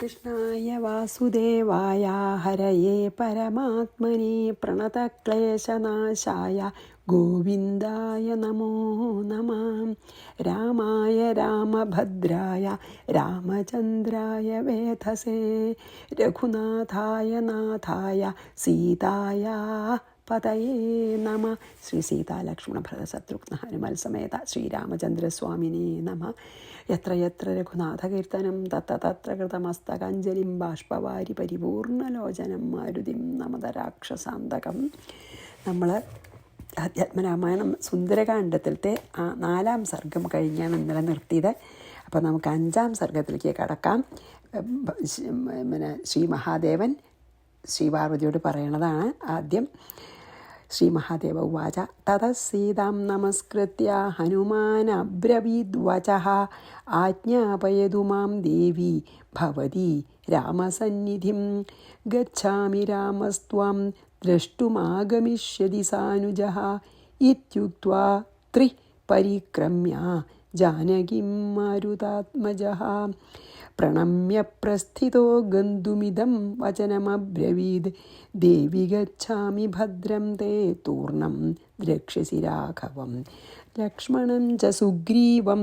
കൃഷ്ണായ വാസുദേവായ ഹരയേ പരമാത്മനെ പ്രണതക്ലേശനാശായ ഗോവിന്ദായ നമോ നമഃ. രാമായ രാമഭദ്രായ രാമചന്ദ്രായ വേധസേ രഘുനാഥായ നാഥായ സീതായ പതയേ നമ. ശ്രീ സീതാ ലക്ഷ്മണ ഭരത ശത്രുഘ്ന ഹനുമൽ സമേത ശ്രീരാമചന്ദ്രസ്വാമിനേ നമ. യത്ര യത്ര രഘുനാഥകീർത്തനം തത്ര തത്ര കൃതമസ്തകാഞ്ജലിം ബാഷ്പവാരി പരിപൂർണലോചനം മാരുതിം നമത രാക്ഷസാന്തകം. നമ്മൾ അധ്യാത്മരാമായണം സുന്ദരകാണ്ഡത്തിലത്തെ 4-ാം സർഗം കഴിഞ്ഞാണ് ഇന്നലെ നിർത്തിയത്. അപ്പോൾ നമുക്ക് 5-ാം സർഗത്തിലേക്ക് കടക്കാം. ശ്രീ മഹാദേവൻ ശ്രീ പാർവതിയോട് പറയണതാണ് ആദ്യം. ശ്രീ മഹാദേവ ഉവാച തതഃ സീതാം നമസ്കൃത്യ ഹനുമാൻ അബ്രവീദ്വചഃ ആജ്ഞാപയതു മാം ദേവി ഭവതി രാമസന്നിധിം ഗച്ഛാമി രാമസ്ത്വാം ദ്രഷ്ടുമാഗമിഷ്യതി സാനുജഃ ഇത്യുക്ത്വാ പരിക്രമ്യ ജാനകീം മാരുതാത്മജഃ പ്രണമ്യ പ്രസ്ഥിതോ ഗന്ധുമിദം വചനമബ്രവീദ് ദേവി ഗച്ഛാമി ഭദ്രം തേ തൂർണം ദ്രക്ഷ്യസി രാഘവം ലക്ഷ്മണം ച സുഗ്രീവം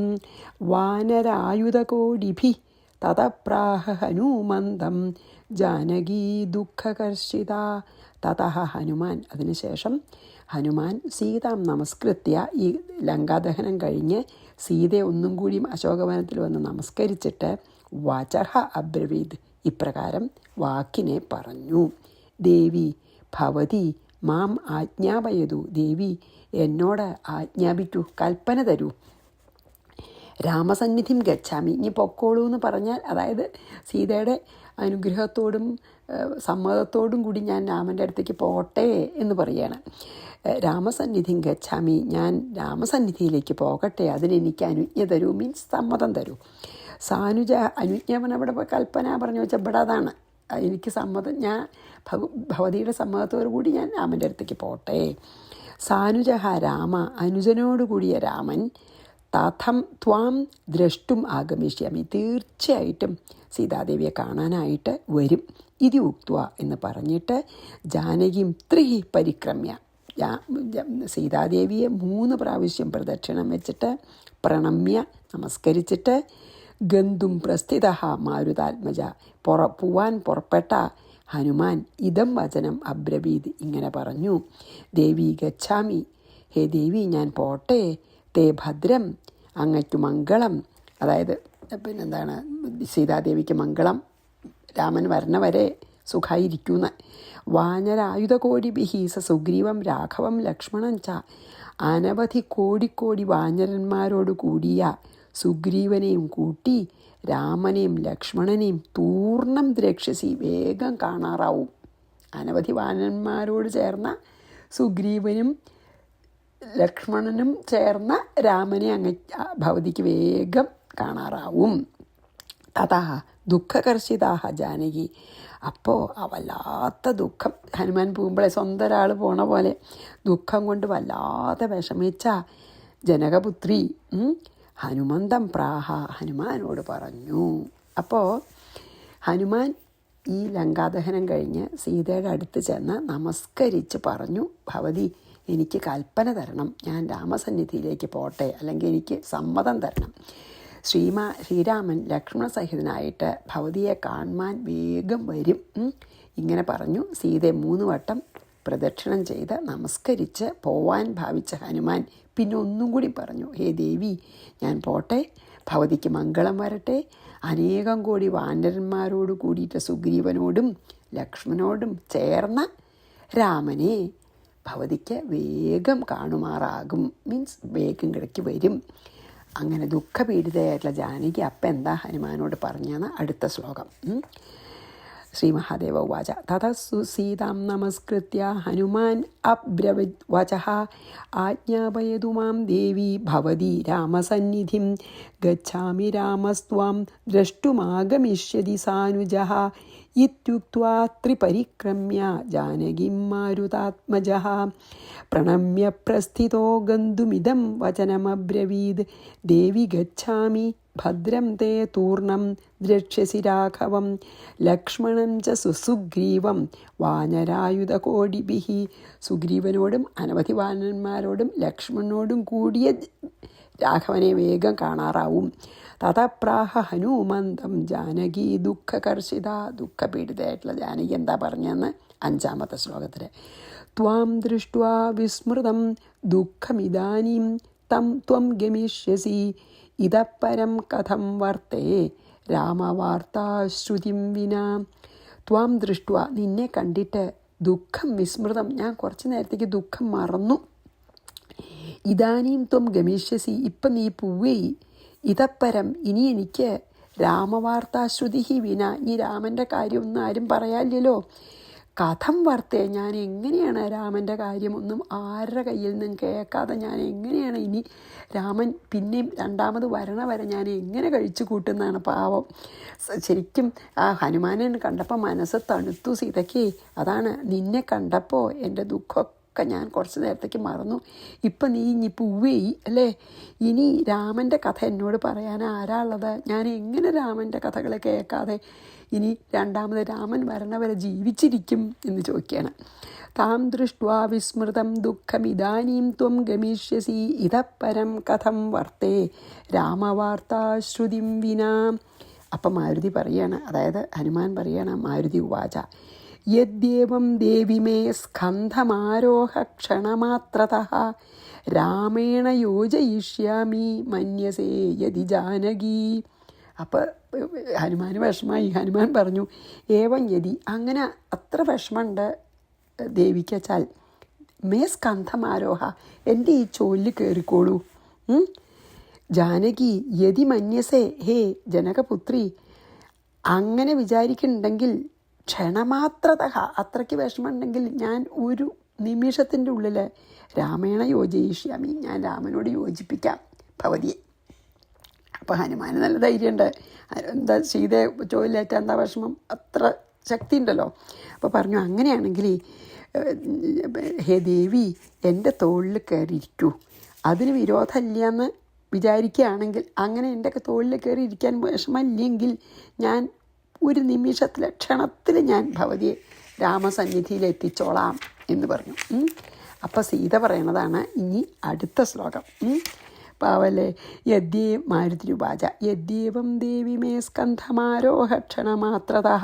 വാനരായുധകോടിഭിഃ തതഃ ഹനുമന്തം ജാനകീ ദുഃഖകർഷിത. തതഃ ഹനുമാൻ, അതിനുശേഷം ഹനുമാൻ സീതാം നമസ്കൃത്യ, ഈ ലങ്കാദഹനം കഴിഞ്ഞ് സീതയെ ഒന്നും കൂടി അശോകവനത്തിൽ വന്ന് നമസ്കരിച്ചിട്ട് വചഃ അബ്രവീദ്, ഇപ്രകാരം വാക്കിനെ പറഞ്ഞു. ദേവി ഭവതി മാം ആജ്ഞാപയതു, ദേവി എന്നോട് ആജ്ഞാപിക്കൂ, കൽപ്പന തരൂ. രാമസന്നിധിം ഗച്ഛാമി, ഇനി പൊക്കോളൂ എന്ന് പറഞ്ഞാൽ, അതായത് സീതയുടെ അനുഗ്രഹത്തോടും സമ്മതത്തോടും കൂടി ഞാൻ രാമൻ്റെ അടുത്തേക്ക് പോട്ടെ എന്ന് പറയുകയാണ്. രാമസന്നിധിം ഗച്ഛാമി, ഞാൻ രാമസന്നിധിയിലേക്ക് പോകട്ടെ, അതിനെനിക്ക് അനുജ്ഞ തരൂ, മീൻസ് സമ്മതം തരൂ. സാനുജ, അനുജ്ഞാപന ഇവിടെ കൽപ്പന പറഞ്ഞു വെച്ചാൽ ഇവിടെ അതാണ്, എനിക്ക് സമ്മതം, ഞാൻ ഭവതിയുടെ സമ്മതത്തോടു കൂടി ഞാൻ രാമൻ്റെ അടുത്തേക്ക് പോട്ടെ. സാനുജഹ രാമ, അനുജനോടുകൂടിയ രാമൻ തഥം ത്വാം ദ്രഷ്ടും ആഗമിഷ്യാമി, തീർച്ചയായിട്ടും സീതാദേവിയെ കാണാനായിട്ട് വരും. ഇതി ഉക്ത്വ എന്ന് പറഞ്ഞിട്ട് ജാനകിയും പരിക്രമ്യ, സീതാദേവിയെ 3 പ്രാവശ്യം പ്രദക്ഷിണം വെച്ചിട്ട് പ്രണമ്യ നമസ്കരിച്ചിട്ട് ഗന്ധും പ്രസ്ഥിത മാരുതാത്മജ, പോവാൻ പുറപ്പെട്ട ഹനുമാൻ ഇതം വചനം അബ്രവീദ്, ഇങ്ങനെ പറഞ്ഞു. ദേവി ഗച്ഛാമി, ഹേ ദേവി ഞാൻ പോട്ടെ. തേ ഭദ്രം, അങ്ങയ്ക്കു മംഗളം, അതായത് പിന്നെന്താണ്, സീതാദേവിക്ക് മംഗളം, രാമൻ വരണവരെ സുഖമായിരിക്കുന്ന. വാനരായുധകോടിഭിഃ സ സുഗ്രീവം രാഘവം ലക്ഷ്മണൻ ച, അനവധി കോടിക്കോടി വാനരന്മാരോട് കൂടിയ സുഗ്രീവനെയും കൂട്ടി രാമനെയും ലക്ഷ്മണനെയും തൂർണം ദ്രക്ഷ്യസി, വേഗം കാണാറാവും. അനവധി വാനന്മാരോട് ചേർന്ന സുഗ്രീവനും ലക്ഷ്മണനും ചേർന്ന രാമനെ ഭവതിക്ക് വേഗം കാണാറാവും. തഥാ ദുഃഖകർഷിതാഹ ജാനകി, അപ്പോൾ വല്ലാത്ത ദുഃഖം, ഹനുമാൻ പോകുമ്പോഴേ സ്വന്തം ഒരാൾ പോണ പോലെ ദുഃഖം കൊണ്ട് വല്ലാതെ വിഷമിച്ച ജനകപുത്രി ഹനുമന്തം പ്രാഹ, ഹനുമാനോട് പറഞ്ഞു. അപ്പോൾ ഹനുമാൻ ഈ ലങ്കാദഹനം കഴിഞ്ഞ് സീതയുടെ അടുത്ത് ചെന്ന് നമസ്കരിച്ച് പറഞ്ഞു, ഭവതി എനിക്ക് കൽപ്പന തരണം, ഞാൻ രാമസന്നിധിയിലേക്ക് പോട്ടെ, അല്ലെങ്കിൽ എനിക്ക് സമ്മതം തരണം. ശ്രീരാമൻ ലക്ഷ്മണസഹിതനായിട്ട് ഭവതിയെ കാണുവാൻ വേഗം വരും. ഇങ്ങനെ പറഞ്ഞു. സീതയെ 3 വട്ടം പ്രദക്ഷിണം ചെയ്ത് നമസ്കരിച്ച് പോവാൻ ഭാവിച്ച ഹനുമാൻ പിന്നെ ഒന്നും കൂടി പറഞ്ഞു, ഹേ ദേവി ഞാൻ പോട്ടെ, ഭവതിക്ക് മംഗളം വരട്ടെ. അനേകം കോടി വാനരന്മാരോട് കൂടിയിട്ട് സുഗ്രീവനോടും ലക്ഷ്മണനോടും ചേർന്ന രാമനെ ഭവതിക്ക് വേഗം കാണുമാറാകും, മീൻസ് വേഗം കിടക്കി വരും. അങ്ങനെ ദുഃഖപീഡിതയായിട്ടുള്ള ജാനകി അപ്പം എന്താ ഹനുമാനോട് പറഞ്ഞെന്ന് അടുത്ത ശ്ലോകം. ശ്രീ മഹാദേവ ഉവാച തതഃ സീതാം നമസ്കൃത്യ ഹനുമാൻ അബ്രവചഃ ആജ്ഞാപയതു മാം ദേവി ഭവതി രാമസന്നിധിം ഗച്ഛാമി രാമസ്ത്വാം ദ്രഷ്ടുമാഗമിഷ്യതി സാനുജഃ ഇത്യുക്ത്വാ പരിക്രമ്യ ജാനകീം മാരുതാത്മജഃ പ്രണമ്യ പ്രസ്ഥിതോ ഗന്ധുമിദം വചനമബ്രവീദ് ദേവി ഗച്ഛാമി ഭദ്രം തേ തൂർണം ദ്രക്ഷ്യസി രാഘവം ലക്ഷ്മണം ച സുസുഗ്രീവം വാനരായുധകോടിഭിः. സുഗ്രീവനോടും അനവധി വാനന്മാരോടും ലക്ഷ്മണനോടും കൂടിയ രാഘവനെ വേഗം കാണാറാവും. തതപ്രാഹ ഹനുമന്തം ജാനകി ദുഃഖകർഷിത. ദുഃഖപീഡിതയായിട്ടുള്ള ജാനകി എന്താ പറഞ്ഞതെന്ന് 5-ാമത്തെ ശ്ലോകത്തിൽ. ത്വാം ദൃഷ്ട്വാ വിസ്മൃതം ദുഃഖമിദാനീം തം ത്വം ഗമിഷ്യസി ഇതപ്പരം കഥം വർത്തേ രാമവാർത്താശ്രുതിം വിനാ. ത്വാം ദൃഷ്ട്വാ, നിന്നെ കണ്ടിട്ട്, ദുഃഖം വിസ്മൃതം, ഞാൻ കുറച്ച് നേരത്തേക്ക് ദുഃഖം മറന്നു. ഇതാനീം ത്വം ഗമിഷ്യസി, ഇപ്പം നീ പോവേ. ഇതപ്പരം, ഇനി എനിക്ക് രാമവാർത്താശ്രുതി വിന, ഇനി രാമൻ്റെ കാര്യമൊന്നും ആരും പറയാനില്ലല്ലോ. കഥം വാർത്തേ, ഞാൻ എങ്ങനെയാണ് രാമൻ്റെ കാര്യമൊന്നും ആരുടെ കയ്യിൽ നിന്നും കേൾക്കാതെ ഞാൻ എങ്ങനെയാണ് ഇനി രാമൻ പിന്നെയും രണ്ടാമത് വരണ വരെ ഞാൻ എങ്ങനെ കഴിച്ചു കൂട്ടുന്നതാണ് പാവം. ശരിക്കും ആ ഹനുമാനെ കണ്ടപ്പോൾ മനസ്സ് തണുത്തു സീതയ്ക്ക്. അതാണ്, നിന്നെ കണ്ടപ്പോൾ എൻ്റെ ദുഃഖമൊക്കെ ഞാൻ കുറച്ച് നേരത്തേക്ക് മറന്നു. ഇപ്പം നീ ഇനി പൂവേ അല്ലേ, ഇനി രാമൻ്റെ കഥ എന്നോട് പറയാൻ ആരാ ഉള്ളത്? ഞാൻ എങ്ങനെ രാമൻ്റെ കഥകൾ കേൾക്കാതെ ഇനി രണ്ടാമത് രാമൻ വരണവരെ ജീവിച്ചിരിക്കും എന്ന് ചോദിക്കുകയാണ്. താം ദൃഷ്ട്വാ വിസ്മൃതം ദുഃഖമിദാനീം ത്വം ഗമിഷ്യസി ഇതപ്പരം കഥം വർത്തേ രാമവാർത്താശ്രുതിം വിനാ. അപ്പം മാരുതി പറയാണ്, അതായത് ഹനുമാൻ പറയാണ്, മാരുതി ഉവാച യദ്യേവം ദേവി മേ സ്കന്ധമാരോഹ ക്ഷണമാത്രതഃ രാമേണ യോജയിഷ്യാമി മന്യസേ യതി ജാനകി. അപ്പോൾ ഹനുമാൻ വിഷമമായി. ഹനുമാൻ പറഞ്ഞു, ഏവം യതി, അങ്ങനെ അത്ര വിഷമമുണ്ട് ദേവിക്കച്ചാൽ, മേ സ്കന്ധമാരോഹ, എൻ്റെ ഈ ചോലിൽ കയറിക്കോളൂ. ജാനകി യതി മന്യസേ, ഹേ ജനകപുത്രി, അങ്ങനെ വിചാരിക്കുന്നുണ്ടെങ്കിൽ, ക്ഷണമാത്രത, അത്രയ്ക്ക് വിഷമമുണ്ടെങ്കിൽ ഞാൻ ഒരു നിമിഷത്തിൻ്റെ ഉള്ളിൽ രാമേണ യോജയിഷ്യാമി, ഞാൻ രാമനോട് യോജിപ്പിക്കാം ഭവതിയെ. അപ്പോൾ ഹനുമാന് നല്ല ധൈര്യമുണ്ട്. എന്താ സീതയെ ചോലിലേറ്റ എന്താ വിഷമം, അത്ര ശക്തി ഉണ്ടല്ലോ. അപ്പോൾ പറഞ്ഞു, അങ്ങനെയാണെങ്കിൽ ഹേ ദേവി, എൻ്റെ തോളിൽ കയറിയിരിക്കൂ. അതിന് വിരോധമില്ല എന്ന് വിചാരിക്കുകയാണെങ്കിൽ, അങ്ങനെ എൻ്റെ തോളിൽ കയറി ഇരിക്കാൻ വിഷമമില്ലെങ്കിൽ ഞാൻ ഒരു നിമിഷത്തിൽ, ക്ഷണത്തിൽ ഞാൻ ഭവതിയെ രാമസന്നിധിയിൽ എത്തിച്ചോളാം എന്ന് പറഞ്ഞു. അപ്പോൾ സീത പറയണതാണ് ഇനി അടുത്ത ശ്ലോകം. പാവല്ലേ, മാരുതിരുവാച യദ്യേവം ദേവി മേ സ്കന്ധമാരോഹ ക്ഷണമാത്രതഃ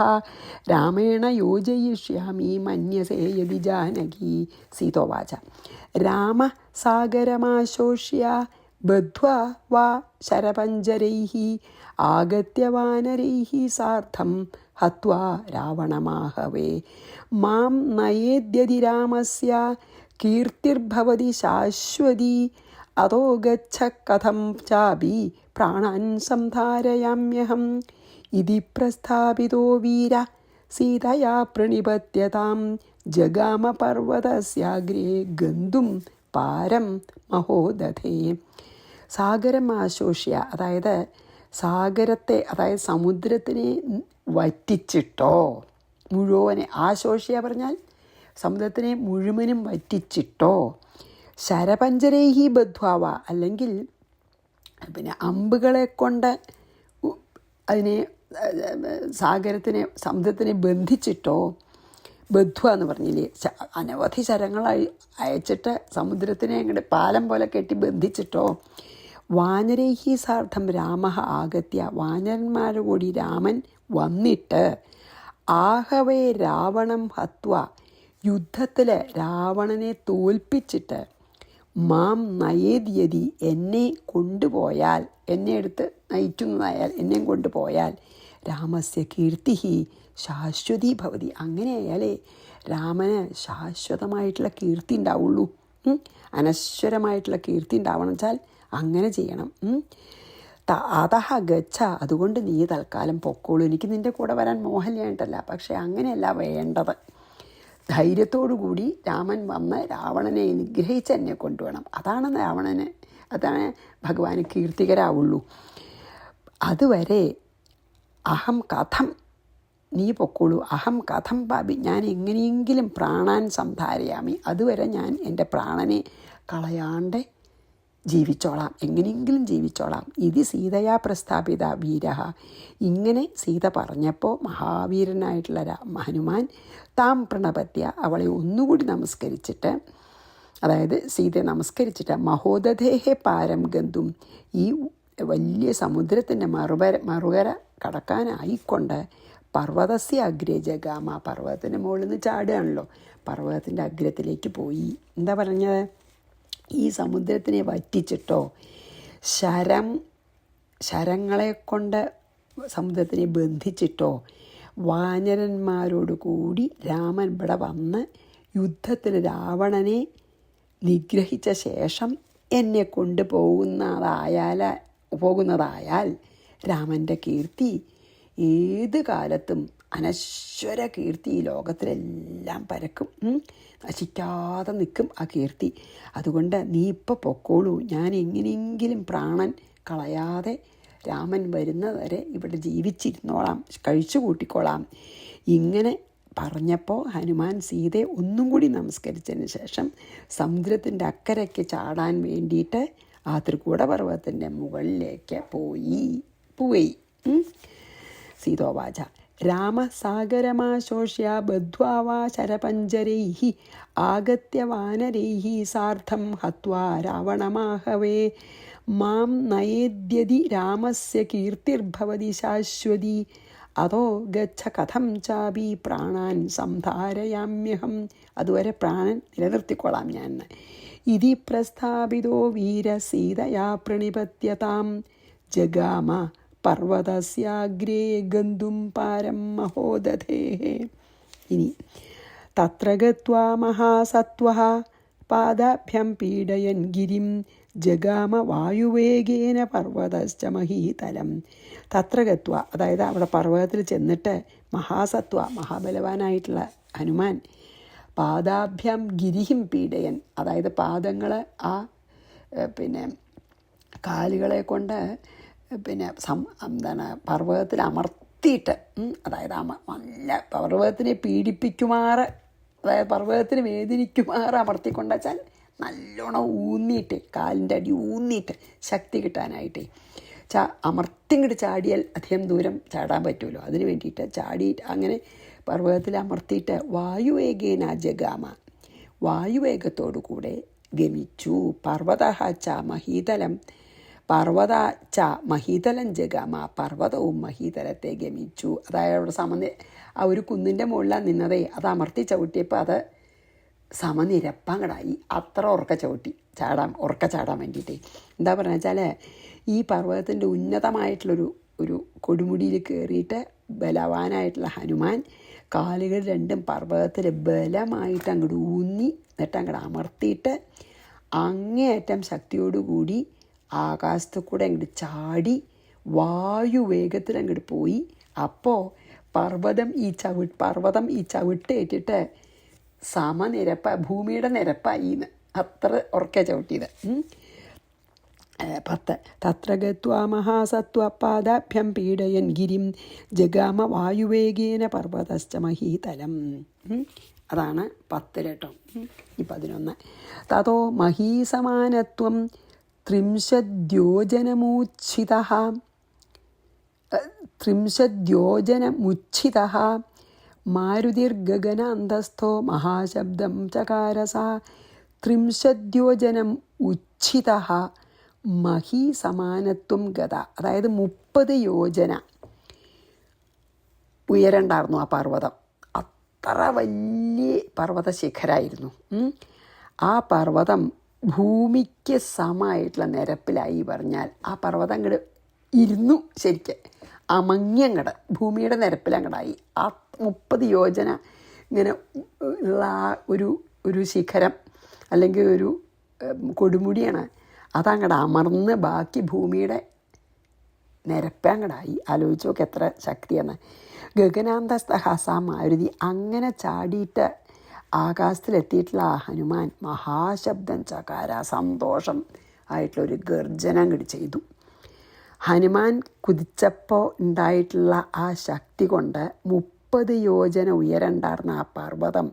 രാമേണ യോജയിഷ്യാമി മന്യസേ യതി ജാനകി. സീതോവാച രാമ സാഗരമാശോഷ്യ ബദ്ധ്വാ വാ ശരപഞ്ചരൈഃ ആഗത്യ വാനരൈഃ സാർദ്ധം ഹത്വാ രാവണമാഹവേ മാം നയേദ്യതി രാമസ്യ കീർത്തിർഭവതി ശാശ്വതി അതോ ഗച്ഛ കഥം ചാപി പ്രാണാൻ സംധാരയാമ്യഹം ഇതി പ്രസ്ഥാപിതോ വീര സീതയാ പ്രണിപത്യതാം ജഗാമ പർവ്വതസ്യാഗ്രേ ഗന്തും പാരം മഹോദധേ. സാഗരം ആശോഷ്യ, അതായത് സാഗരത്തെ, അതായത് സമുദ്രത്തിനെ വറ്റിച്ചിട്ടോ, മുഴുവനെ, ആശോഷ്യ പറഞ്ഞാൽ സമുദ്രത്തിനെ മുഴുവനും വറ്റിച്ചിട്ടോ, ശരപഞ്ചരേഹി ബദ്ധ്വാവ, അല്ലെങ്കിൽ പിന്നെ അമ്പുകളെ കൊണ്ട് അതിനെ സാഗരത്തിനെ, സമുദ്രത്തിനെ ബന്ധിച്ചിട്ടോ, ബദ്ധ്വ എന്ന് പറഞ്ഞില്ലേ, അനവധി ശരങ്ങൾ അയച്ചിട്ട് സമുദ്രത്തിനെ അങ്ങോട്ട് പാലം പോലെ കെട്ടി ബന്ധിച്ചിട്ടോ, വാനരൈഹി സാർദ്ധം രാമ ആഗത്യ, വാനരന്മാരുടെ കൂടി രാമൻ വന്നിട്ട്, ആഹവേ രാവണം ഹത്വ, യുദ്ധത്തിൽ രാവണനെ തോൽപ്പിച്ചിട്ട്, മാം നയേദ്യതി, എന്നെ കൊണ്ടുപോയാൽ, എന്നെ എടുത്ത് നയിക്കുന്നതായാൽ, എന്നെ കൊണ്ടുപോയാൽ, രാമസ്യ കീർത്തി ശാശ്വതി ഭവതി, അങ്ങനെയായാലേ രാമന് ശാശ്വതമായിട്ടുള്ള കീർത്തി ഉണ്ടാവുള്ളൂ. അനശ്വരമായിട്ടുള്ള കീർത്തി ഉണ്ടാവണം വെച്ചാൽ അങ്ങനെ ചെയ്യണം. അതഹ ഗച്ഛ, അതുകൊണ്ട് നീ തൽക്കാലം പൊക്കോളൂ. എനിക്ക് നിൻ്റെ കൂടെ വരാൻ മോഹമില്ലായിട്ടല്ല, പക്ഷേ അങ്ങനെയല്ല വേണ്ടത്. ധൈര്യത്തോടു കൂടി രാമൻ വന്ന് രാവണനെ നിഗ്രഹിച്ച് എന്നെ കൊണ്ടുവേണം. അതാണ് രാവണന്, അതാണ് ഭഗവാന് കീർത്തികരാവുള്ളൂ. അതുവരെ അഹം കഥം, നീ പൊക്കോളൂ, അഹം കഥം പാപി, ഞാൻ എങ്ങനെയെങ്കിലും പ്രാണാൻ സംധാരയാമി, അതുവരെ ഞാൻ എൻ്റെ പ്രാണനെ കളയാണ്ട് ജീവിച്ചോളാം, എങ്ങനെയെങ്കിലും ജീവിച്ചോളാം. ഇത് സീതയാ പ്രസ്ഥാപിത വീരഹ. ഇങ്ങനെ സീത പറഞ്ഞപ്പോൾ മഹാവീരനായിട്ടുള്ള ഹനുമാൻ താം പ്രണപത്യ, അവളെ ഒന്നുകൂടി നമസ്കരിച്ചിട്ട്, അതായത് സീതയെ നമസ്കരിച്ചിട്ട്, മഹോദധേഹെ പാരം ഗന്തും, ഈ വലിയ സമുദ്രത്തിൻ്റെ മറുകര കടക്കാനായിക്കൊണ്ട് പർവ്വതസ്യ അഗ്രേ ജഗാമ, പർവ്വതത്തിൻ്റെ മുകളിൽ നിന്ന് ചാടുകയാണല്ലോ, പർവ്വതത്തിൻ്റെ അഗ്രത്തിലേക്ക് പോയി. എന്താ പറഞ്ഞത്? ഈ സമുദ്രത്തിനെ വറ്റിച്ചിട്ടോ, ശരങ്ങളെ കൊണ്ട് സമുദ്രത്തിനെ ബന്ധിച്ചിട്ടോ, വാനരന്മാരോട് കൂടി രാമൻ ഇവിടെ വന്ന് യുദ്ധത്തിൽ രാവണനെ നിഗ്രഹിച്ച ശേഷം എന്നെ പോകുന്നതായാൽ രാമൻ്റെ കീർത്തി ഏത് കാലത്തും അനശ്വര കീർത്തി ഈ ലോകത്തിലെല്ലാം പരക്കും, നശിക്കാതെ നിൽക്കും ആ കീർത്തി. അതുകൊണ്ട് നീ ഇപ്പോൾ പൊക്കോളൂ, ഞാൻ എങ്ങനെയെങ്കിലും പ്രാണൻ കളയാതെ രാമൻ വരുന്നവരെ ഇവിടെ ജീവിച്ചിരുന്നോളാം, കഴിച്ചു കൂട്ടിക്കോളാം. ഇങ്ങനെ പറഞ്ഞപ്പോൾ ഹനുമാൻ സീതയെ ഒന്നും കൂടി നമസ്കരിച്ചതിന് ശേഷം സമുദ്രത്തിൻ്റെ അക്കരയ്ക്ക് ചാടാൻ വേണ്ടിയിട്ട് ആ ത്രികൂട പർവ്വതത്തിൻ്റെ മുകളിലേക്ക് പോയി. സീതോവാച രാമസാഗരമാശോഷ്യ ബദ്ധ്വാ വാ ശരപഞ്ചരൈഃ ആഗത്യ വാനരൈഃ സാർദ്ധം ഹത്വാ രാവണമാഹവേ മാം നയേദ്യതി രാമസ്യ കീർത്തിർഭവതി ശാശ്വതി അതോ ഗച്ഛ കഥം ചാപി പ്രാണാൻ സംധാരയാമ്യഹം, അതുവരെ പ്രാണൻ നിലനിർത്തിക്കൊള്ളാം ഞാൻ. ഇതി പ്രസ്ഥാപിതോ വീരസീതയാ പ്രണിപത്യതാം ജഗാമ പർവ്വതസ്യാഗ്രേ ഗന്തും പാരം മഹോദധേഃ. ഇനി തത്ര ഗത്വാ മഹാസത്വഃ പാദാഭ്യം പീഡയൻ ഗിരിം ജഗാമ വായുവേഗേന പർവ്വതശ്ച മഹീതലം. തത്ര ഗത്വ, അതായത് അവിടെ പർവ്വതത്തിൽ ചെന്നിട്ട് മഹാബലവാനായിട്ടുള്ള ഹനുമാൻ പാദാഭ്യം ഗിരിഹിം പീഡയൻ, അതായത് പാദങ്ങൾ കാലുകളെ കൊണ്ട് പർവ്വതത്തിൽ അമർത്തിയിട്ട്, അതായത് നല്ല പർവ്വതത്തിനെ പീഡിപ്പിക്കുമാറ്, അതായത് പർവ്വതത്തിന് വേദനിക്കുമാറ് അമർത്തിക്കൊണ്ടുവച്ചാൽ നല്ലോണം ഊന്നിയിട്ട്, കാലിൻ്റെ അടി ഊന്നിയിട്ട് ശക്തി കിട്ടാനായിട്ടേ അമർത്തിങ്ങോട്ട് ചാടിയാൽ അധികം ദൂരം ചാടാൻ പറ്റുമല്ലോ, അതിന് വേണ്ടിയിട്ട് ചാടിയിട്ട് അങ്ങനെ പർവ്വതത്തിൽ അമർത്തിയിട്ട് വായുവേഗേന ജഗാമ, വായുവേഗത്തോടു കൂടെ ഗമിച്ചു. മഹീതലം ജഗാമ, പർവ്വതവും മഹീതലത്തെ ഗമിച്ചു. അതായത് അവിടെ ആ ഒരു കുന്നിൻ്റെ മുകളിലാണ് നിന്നതേ, അത് അമർത്തി ചവിട്ടിയപ്പോൾ അത് സമനിരപ്പങ്ങടായി, അത്ര ഉറക്ക ചാടാൻ വേണ്ടിയിട്ടേ. എന്താ പറയുക വെച്ചാൽ ഈ പർവ്വതത്തിൻ്റെ ഉന്നതമായിട്ടുള്ളൊരു കൊടുമുടിയിൽ കയറിയിട്ട് ബലവാനായിട്ടുള്ള ഹനുമാൻ കാലുകൾ രണ്ടും പർവ്വതത്തിൽ ബലമായിട്ട് അങ്ങോട്ട് ഊന്നി എന്നിട്ട് അങ്ങോട്ട് അമർത്തിയിട്ട് അങ്ങേയറ്റം ശക്തിയോടുകൂടി ആകാശത്തു കൂടെ അങ്ങോട്ട് ചാടി വായുവേഗത്തിൽ അങ്ങോട്ട് പോയി. അപ്പോൾ പർവ്വതം ഈ ചവിട്ടേറ്റിട്ട് ഭൂമിയുടെ നിരപ്പായിന്ന്, അത്ര ഉറക്കെ ചവിട്ടിയത്. 10 തത്ര ഗത്വാ മഹാസത്വ പാദാഭ്യം പീഡയൻ ഗിരിം ജഗാമ വായുവേഗേന പർവ്വതശ്ച മഹീതലം. അതാണ് 10 കേട്ടോ. ഈ 11 തതോ മഹീസമാനത്വം 30 യോജനമുച്ഛിതഃ മാരുതിർഗഗനാന്തസ്ഥോ മഹാശബ്ദം ചകാരസ. 30 യോജനം ഉച്ഛിതഃ മഹീസമാനത്വം ഗത, അതായത് 30 യോജന ഉയരണ്ടായിരുന്നു ആ പർവ്വതം. അത്ര വലിയ പർവ്വത ശിഖരായിരുന്നു. ആ പർവ്വതം ഭൂമിക്ക് സമമായിട്ടുള്ള നിരപ്പിലായി പറഞ്ഞാൽ ആ പർവ്വതം അങ്ങോട്ട് ഇരുന്നു ശരിക്ക് അമങ്ങിയങ്ങട് ഭൂമിയുടെ നിരപ്പിലങ്ങടായി. ആ 30 യോജന ഇങ്ങനെ ഉള്ള ഒരു ശിഖരം അല്ലെങ്കിൽ ഒരു കൊടുമുടിയാണ്. അതങ്ങടെ അമർന്ന് ബാക്കി ഭൂമിയുടെ നിരപ്പങ്ങടായി. ആലോചിച്ച് നോക്ക് എത്ര ശക്തിയാണ്. ഗഗനാന്തസ്ഥ മാരുതി, അങ്ങനെ ചാടിയിട്ട് ആകാശത്തിലെത്തിയിട്ടുള്ള ആ ഹനുമാൻ മഹാശബ്ദം ചകാര, സന്തോഷം ആയിട്ടുള്ളൊരു ഗർജനം അങ്ങോട്ട് ചെയ്തു. ഹനുമാൻ കുതിച്ചപ്പോൾ ഉണ്ടായിട്ടുള്ള ആ ശക്തി കൊണ്ട് 30 യോജന ഉയരണ്ടായിരുന്ന ആ പർവ്വതം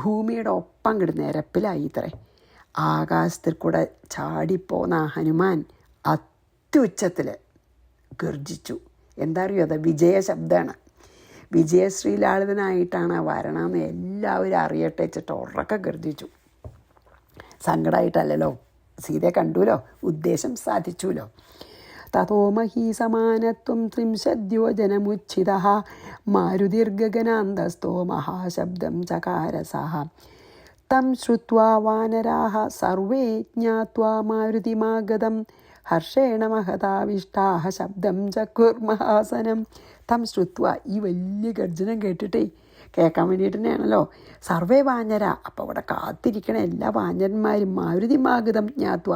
ഭൂമിയുടെ ഒപ്പം അങ്ങോട്ട് നിരപ്പിലായി ഇത്രേ. ആകാശത്തിൽ കൂടെ ചാടിപ്പോന്ന ഹനുമാൻ അത്യുച്ചത്തിൽ ഗർജിച്ചു. എന്താ അറിയോ, അത് വിജയ ശബ്ദമാണ്. വിജയശ്രീലാളിതനായിട്ടാണ് വരണമെന്ന് എല്ലാവരും അറിയട്ടെ വെച്ചിട്ട് ഉറക്കെ ഗർജിച്ചു. സങ്കടമായിട്ടല്ലല്ലോ, സീതയെ കണ്ടുല്ലോ, ഉദ്ദേശം സാധിച്ചുല്ലോ. തതോ മഹീസമാനത്വം ത്രിംശദ്യോജനമുച്ഛിതഃ മാരുതിർഗഗനാന്തസ്ഥോ മഹാശബ്ദം ചകാരസഃ തം ശ്രുത്വാ വാനരാः സർവേ ജ്ഞാത്വാ മാരുതിമാഗതം ഹർഷേണ മഹതാവിഷ്ടാः ശബ്ദം ചകുർമഹാസനം. തം ശ്രുത്വ, ഈ വലിയ ഗർജനം കേട്ടിട്ടേ, കേൾക്കാൻ വേണ്ടിയിട്ട് തന്നെയാണല്ലോ. സർവേ വാനര, അപ്പോൾ അവിടെ കാത്തിരിക്കണ എല്ലാ വാനരന്മാരും മാരുതിമാഗതം ജ്ഞാത്വ,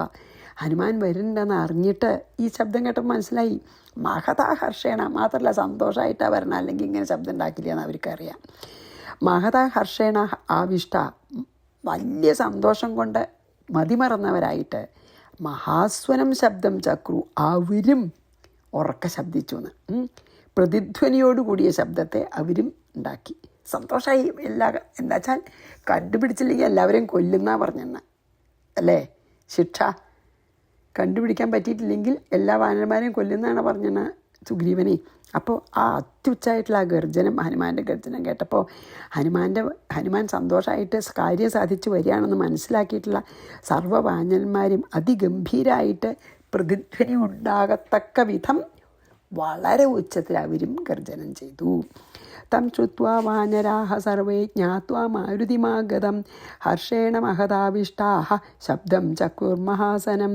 ഹനുമാൻ വരുന്നുണ്ടെന്ന് അറിഞ്ഞിട്ട് ഈ ശബ്ദം കേട്ടപ്പോൾ മനസ്സിലായി. മഹതാ ഹർഷേണ, മാത്രമല്ല സന്തോഷമായിട്ടാണ് വരണം, അല്ലെങ്കിൽ ഇങ്ങനെ ശബ്ദം ഉണ്ടാക്കില്ല എന്ന് അവർക്കറിയാം. മഹതാ ഹർഷേണ ആവിഷ്ട, വലിയ സന്തോഷം കൊണ്ട് മതിമറന്നവരായിട്ട് മഹാസ്വനം ശബ്ദം ചക്രു, അവരും ഉറക്ക ശബ്ദിച്ചു എന്ന്. പ്രതിധ്വനിയോടുകൂടിയ ശബ്ദത്തെ അവരും ഉണ്ടാക്കി. സന്തോഷമായി. എന്താ വെച്ചാൽ കണ്ടുപിടിച്ചില്ലെങ്കിൽ എല്ലാവരെയും കൊല്ലുന്നാ പറഞ്ഞെന്ന് അല്ലേ ശിക്ഷ. കണ്ടുപിടിക്കാൻ പറ്റിയിട്ടില്ലെങ്കിൽ എല്ലാ വാനരന്മാരെയും കൊല്ലുന്നതാണ് പറഞ്ഞെന്ന് സുഗ്രീവനെ. അപ്പോൾ ആ അത്യുച്ചായിട്ടുള്ള ആ ഗർജനം, ഹനുമാൻ്റെ ഗർജനം കേട്ടപ്പോൾ ഹനുമാൻ സന്തോഷമായിട്ട് കാര്യം സാധിച്ചു വരികയാണെന്ന് മനസ്സിലാക്കിയിട്ടുള്ള സർവ്വ വാനരന്മാരും അതിഗംഭീരമായിട്ട് പ്രതിധ്വനി ഉണ്ടാകത്തക്ക വിധം വളരെ ഉച്ചത്തിൽ അവരും ഗർജനം ചെയ്തു. തം ശ്രുത്വാ വാനരാः സർവേ ജ്ഞാത്വാ മാരുതിമാഗതം ഹർഷേണ മഹതാവിഷ്ടാः ശബ്ദം ചകുർമഹാസനം.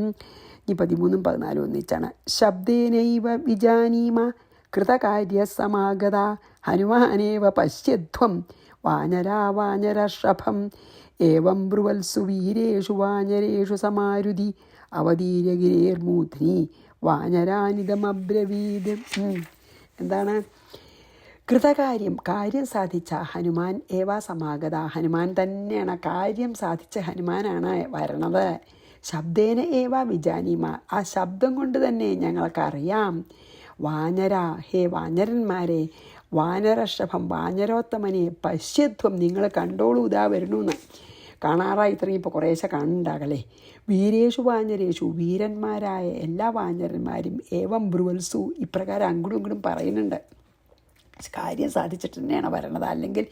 ഈ 13ഉം 14 ഒന്നിച്ചാണ്. ശബ്ദേനൈവ വിജാനീമ കൃതകാര്യസമാഗത ഹനുമാനേവ പശ്യധ്വം വാനരാ വാനരഷഭം ഏവം ബ്രുവത്സു വീരേഷു വാനരേഷു സമാരുതി അവതീര്യഗിരേർമൂർധ്നി വാനരാനിതമബ്രവീത്. എന്താണ്? കാര്യം സാധിച്ച ഹനുമാൻ ഏവാ സമാഗത, ഹനുമാൻ തന്നെയാണ്, കാര്യം സാധിച്ച ഹനുമാനാണ് വരണത്. ശബ്ദേന ഏവാ വിജാനീമ, ആ ശബ്ദം കൊണ്ട് തന്നെ ഞങ്ങൾക്കറിയാം. വാനര, ഹേ വാനരന്മാരെ, വാനരഷഭം, വാനരോത്തമനെ, പശ്യധ്വം, നിങ്ങൾ കണ്ടോളൂ, ഇതാ വരണൂന്ന്. കാണാറായി ഇത്രയും ഇപ്പോൾ കുറേശ്ശെ കാണുന്നുണ്ടാകലേ. വീരേഷു വാനരേഷു, വീരന്മാരായ എല്ലാ വാനരന്മാരും ഏവം ബ്രുവത്സു, ഇപ്രകാരം അങ്ങോട്ടും ഇങ്ങോട്ടും പറയുന്നുണ്ട്. കാര്യം സാധിച്ചിട്ട് തന്നെയാണ് വരണത്, അല്ലെങ്കിൽ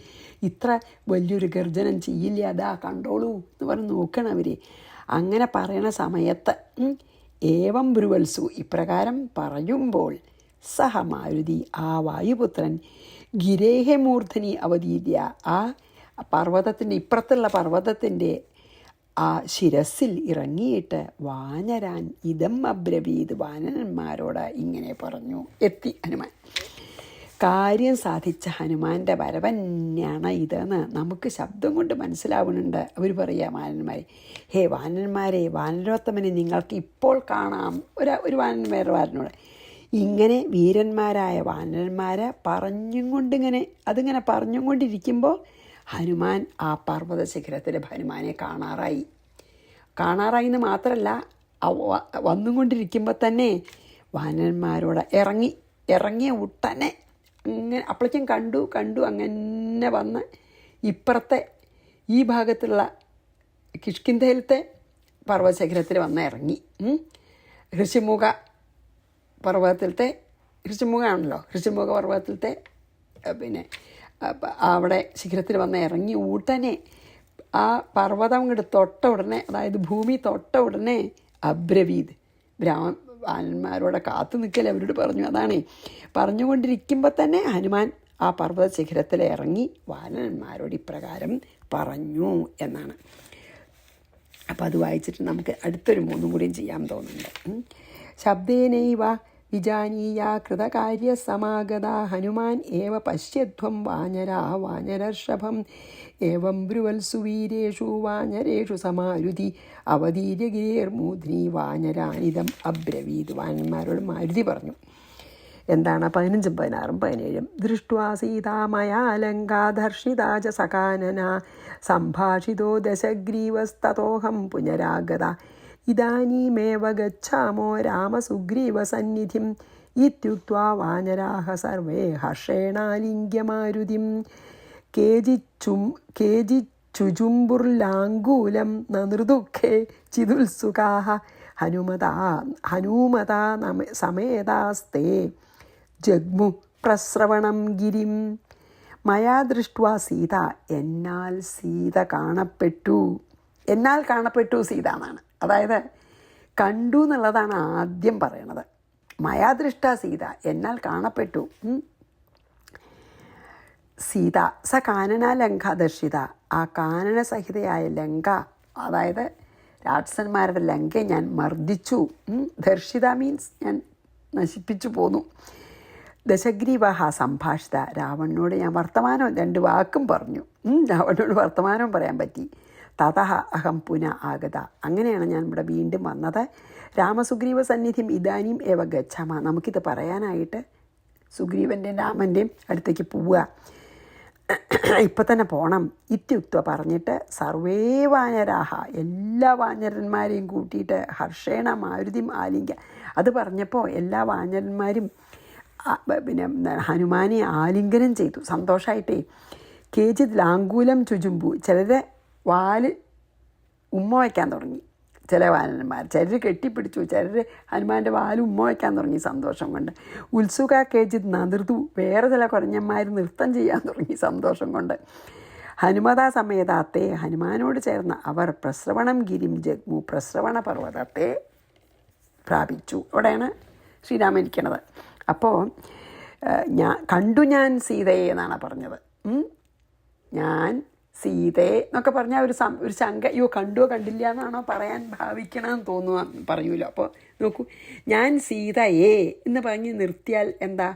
ഇത്ര വലിയൊരു ഗർജനം ചെയ്യില്ല, അതാ കണ്ടോളൂ എന്ന് പറഞ്ഞ് നോക്കണം അവർ. അങ്ങനെ പറയണ സമയത്ത് ഏവം ബ്രുവത്സു, ഇപ്രകാരം പറയുമ്പോൾ സഹ മാരുതി, ആ വായുപുത്രൻ, ഗിരേഹമൂർധനി അവതീര്യ, ആ പർവ്വതത്തിൻ്റെ ഇപ്പുറത്തുള്ള പർവ്വതത്തിൻ്റെ ആ ശിരസിൽ ഇറങ്ങിയിട്ട് വാനരാൻ ഇതം അബ്രവീത്, വാനരന്മാരോട് ഇങ്ങനെ പറഞ്ഞു. എത്തി ഹനുമാൻ. കാര്യം സാധിച്ച ഹനുമാൻ്റെ വരവന്നെയാണ് ഇതെന്ന് നമുക്ക് ശബ്ദം കൊണ്ട് മനസ്സിലാവുന്നുണ്ട്. അവർ പറയുക വാനന്മാരെ, ഹേ വാനന്മാരെ, വാനരോത്തമനെ നിങ്ങൾക്ക് ഇപ്പോൾ കാണാം. ഒരു വാനൻ വേറെ വാനനോട് ഇങ്ങനെ വീരന്മാരായ വാനന്മാരെ അതിങ്ങനെ പറഞ്ഞും കൊണ്ടിരിക്കുമ്പോൾ ഹനുമാൻ ആ പർവ്വത ശിഖരത്തിൽ ഹനുമാനെ കാണാറായി എന്ന് മാത്രമല്ല, വന്നുകൊണ്ടിരിക്കുമ്പോൾ തന്നെ വാനന്മാരോട് ഇറങ്ങിയ ഉടനെ അങ്ങനെ അപ്പോഴേക്കും കണ്ടു അങ്ങനെ വന്ന് ഇപ്പുറത്തെ ഈ ഭാഗത്തുള്ള കിഷ്കിന്ധയിലത്തെ പർവ്വതശിഖരത്തിൽ വന്ന് ഇറങ്ങി. ഋഷിമുഖ പർവ്വതത്തിലത്തെ, ഋഷിമുഖാണല്ലോ, ഋഷിമുഖ പർവ്വതത്തിലത്തെ പിന്നെ അവിടെ ശിഖരത്തിൽ വന്ന് ഇറങ്ങി ഉടനെ ആ പർവ്വതം ഇങ്ങോട്ട് തൊട്ട ഉടനെ, അതായത് ഭൂമി തൊട്ട ഉടനെ അബ്രവീത്, വാനന്മാരോടെ കാത്തു നിൽക്കൽ അവരോട് പറഞ്ഞു. അതാണ് പറഞ്ഞുകൊണ്ടിരിക്കുമ്പോൾ തന്നെ ഹനുമാൻ ആ പർവ്വത ശിഖരത്തിൽ ഇറങ്ങി വാനന്മാരോട് ഇപ്രകാരം പറഞ്ഞു എന്നാണ്. അപ്പം അത് വായിച്ചിട്ട് നമുക്ക് അടുത്തൊരു 3 കൂടിയും ചെയ്യാൻ തോന്നുന്നുണ്ട്. ശബ്ദേനൈവ വിജാനീയ കൃതകാര്യസമാഗത ഹനുമാൻ ഏവ പശ്യധ്വം വാനരാ വാനരർഷഭം ഏവം ബ്രുവത്സു വീരേഷു വാനരേഷു സമാരുതി അവതീര്യഗിരേർമൂർധ്നി വാനരാനിതം അബ്രവീത്. വാനന്മാരോട് മാരുതി പറഞ്ഞു. എന്താണ്? 15, 16, 17. ദൃഷ്ട്വാ സീതാമയാലങ്കാധർഷിതാ ച സകാനന സംഭാഷിതോ ദശഗ്രീവസ്തതോഹം പുനരാഗത ഇദാനീമേവ ഗച്ഛാമോ രാമസുഗ്രീവസന്നിധിം ഇത്യുക്ത്വാ വാനരാഹ സർവേ ഹർഷേണാലിംഗ്യമാരുതിം ചുചുംബുർലാങ്കൂലം നനൃദുഃഖേ ചിതുത്സുകാഃ ഹനുമതാ സമേതാസ്തേ ജഗ്മു പ്രസ്രവണം ഗിരിം. മയാ ദൃഷ്ട്വാ സീത, എന്നാൽ സീത കാണപ്പെട്ടു. എന്നാൽ കാണപ്പെട്ടു സീത എന്നാണ്. അതായത് കണ്ടു എന്നുള്ളതാണ് ആദ്യം പറയണത്. മയാ ദൃഷ്ട സീത, എന്നാൽ കാണപ്പെട്ടു. സീത സ കാനന ലങ്ക ദർശിത, ആ കാനനസഹിതയായ ലങ്ക, അതായത് രാക്ഷസന്മാരുടെ ലങ്കയെ ഞാൻ മർദ്ദിച്ചു. ദർശിത മീൻസ് ഞാൻ നശിപ്പിച്ചു പോന്നു. ദശഗ്രീവഹ സംഭാഷിത, രാവണനോട് ഞാൻ വർത്തമാനം 2 വാക്കും പറഞ്ഞു. രാവണനോട് വർത്തമാനം പറയാൻ പറ്റി. തതഃ അഹം പുന ആഗത, അങ്ങനെയാണ് ഞാൻ ഇവിടെ വീണ്ടും വന്നത്. രാമസുഗ്രീവ സന്നിധിം ഇദാനീം ഏവ ഗച്ഛാമ, നമുക്കിത് പറയാനായിട്ട് സുഗ്രീവൻ്റെയും രാമൻ്റെയും അടുത്തേക്ക് പോവുക, ഇപ്പം തന്നെ പോകണം. ഇത്യുക്ത പറഞ്ഞിട്ട് സർവേ വാനരാഹ, എല്ലാ വാനരന്മാരെയും കൂട്ടിയിട്ട് ഹർഷേണ മാരുതിം ആലിംഗ, അത് പറഞ്ഞപ്പോൾ എല്ലാ വാനരന്മാരും പിന്നെ ഹനുമാനെ ആലിംഗനം ചെയ്തു സന്തോഷമായിട്ടേ. കേജിത് ലാങ്കൂലം ചുചുമ്പു, ചിലരെ വാല് ഉമ്മ വയ്ക്കാൻ തുടങ്ങി. ചില വാനരന്മാർ ചിലർ കെട്ടിപ്പിടിച്ചു, ചിലർ ഹനുമാൻ്റെ വാല് ഉമ്മ വയ്ക്കാൻ തുടങ്ങി സന്തോഷം കൊണ്ട്. ഉത്സുക കേജിത് നൃതു, വേറെ ചില കുറഞ്ഞന്മാർ നൃത്തം ചെയ്യാൻ തുടങ്ങി സന്തോഷം കൊണ്ട്. ഹനുമതാ സമേതാത്തെ, ഹനുമാനോട് ചേർന്ന അവർ പ്രസ്രവണം ഗിരിം ജഗ്മു, പ്രസ്രവണ പർവ്വതത്തെ പ്രാപിച്ചു. അവിടെയാണ് ശ്രീരാമൻ ഇരിക്കണത്. അപ്പോൾ ഞാൻ സീതയെ എന്നാണ് പറഞ്ഞത്. ഞാൻ സീതയെ എന്നൊക്കെ പറഞ്ഞാൽ ഒരു ശങ്ക, അയ്യോ കണ്ടുവോ കണ്ടില്ല എന്നാണോ പറയാൻ ഭാവിക്കണമെന്ന് തോന്നുക, പറയൂലോ. അപ്പോൾ നോക്കൂ, ഞാൻ സീതയെ എന്ന് പറഞ്ഞ് നിർത്തിയാൽ എന്താ,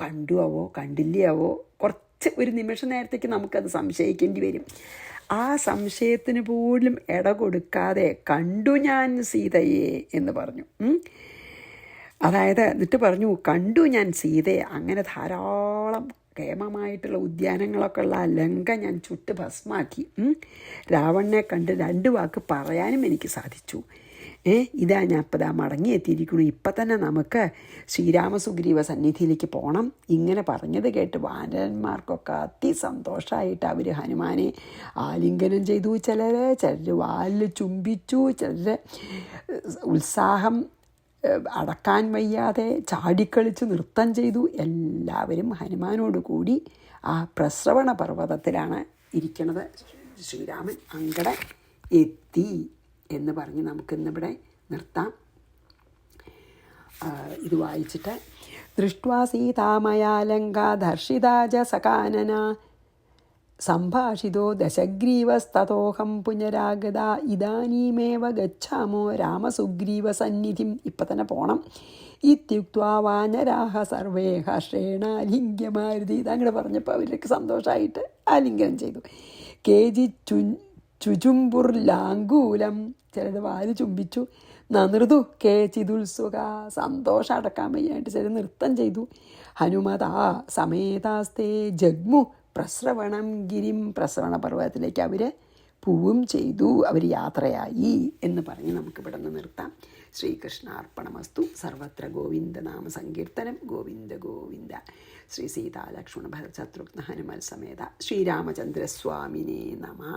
കണ്ടുവോ കണ്ടില്ലാവോ, കുറച്ച് ഒരു നിമിഷ നേരത്തേക്ക് നമുക്കത് സംശയിക്കേണ്ടി വരും. ആ സംശയത്തിന് പോലും ഇട കൊടുക്കാതെ കണ്ടു ഞാൻ സീതയെ എന്ന് പറഞ്ഞു. അതായത് എന്നിട്ട് പറഞ്ഞു, കണ്ടു ഞാൻ സീതയെ. അങ്ങനെ ധാരാളം കേമമായിട്ടുള്ള ഉദ്യാനങ്ങളൊക്കെ ഉള്ള ആ ലങ്ക ഞാൻ ചുട്ട് ഭസ്മാക്കി. രാവണനെ കണ്ട് 2 വാക്ക് പറയാനും എനിക്ക് സാധിച്ചു. ഇതാ ഞാൻ ഇപ്പം മടങ്ങിയെത്തിയിരിക്കുന്നു. ഇപ്പം തന്നെ നമുക്ക് ശ്രീരാമസുഗ്രീവ സന്നിധിയിലേക്ക് പോകണം. ഇങ്ങനെ പറഞ്ഞത് കേട്ട് വാനരന്മാർക്കൊക്കെ അതിസന്തോഷമായിട്ട് അവർ ഹനുമാനെ ആലിംഗനം ചെയ്തു. ചിലർ വാലിൽ ചുംബിച്ചു, ചിലർ ഉത്സാഹം അടക്കാൻ വയ്യാതെ ചാടിക്കളിച്ച് നൃത്തം ചെയ്തു. എല്ലാവരും ഹനുമാനോട് കൂടി ആ പ്രസ്രവണ പർവ്വതത്തിലാണ് ഇരിക്കുന്നത്. ശ്രീരാമൻ അങ്ങടെ എത്തി എന്ന് പറഞ്ഞ് നമുക്കിന്നിവിടെ നിർത്താം. ഇത് വായിച്ചിട്ട് ദൃഷ്ട്വാ സീതാമയാ ലങ്കാ ധർഷിതാ ച സകാനന സംഭാഷിതോ ദശഗ്രീവസ്തതോഹം പുനരാഗത ഇദാനീമേവ ഗച്ഛാമോ രാമസുഗ്രീവ സന്നിധിം, ഇപ്പം തന്നെ പോകണം. ഇത്യുക്ത്വാ വാനരാഹ സർവേ ഹർഷേണാലിംഗ്യമാരുതി, ഇതങ്ങോട്ട് പറഞ്ഞപ്പോൾ അവർക്ക് സന്തോഷമായിട്ട് ആലിംഗനം ചെയ്തു. കേജി ചുചുംബുർലാങ്കൂലം, ചിലത് വാല് ചുംബിച്ചു. നനൃതു കേചിതുത്സുക, സന്തോഷം അടക്കാൻ വയ്യായിട്ട് ചില നൃത്തം ചെയ്തു. ഹനുമതാ സമേതാസ്തേ ജഗ്മു പ്രസ്രവണം ഗിരിം, പ്രസ്രവണ പർവ്വതത്തിലേക്ക് അവർ പോവും ചെയ്തു, അവർ യാത്രയായി എന്ന് പറഞ്ഞ് നമുക്കിവിടെ നിന്ന് നിർത്താം. ശ്രീകൃഷ്ണാർപ്പണമസ്തു. സർവത്ര ഗോവിന്ദനാമ സങ്കീർത്തനം. ഗോവിന്ദ ഗോവിന്ദ. ശ്രീ സീതാലക്ഷ്മണ ഭരതശത്രുഘ്ന ഹനുമൽ സമേത ശ്രീരാമചന്ദ്രസ്വാമിനേ നമഃ.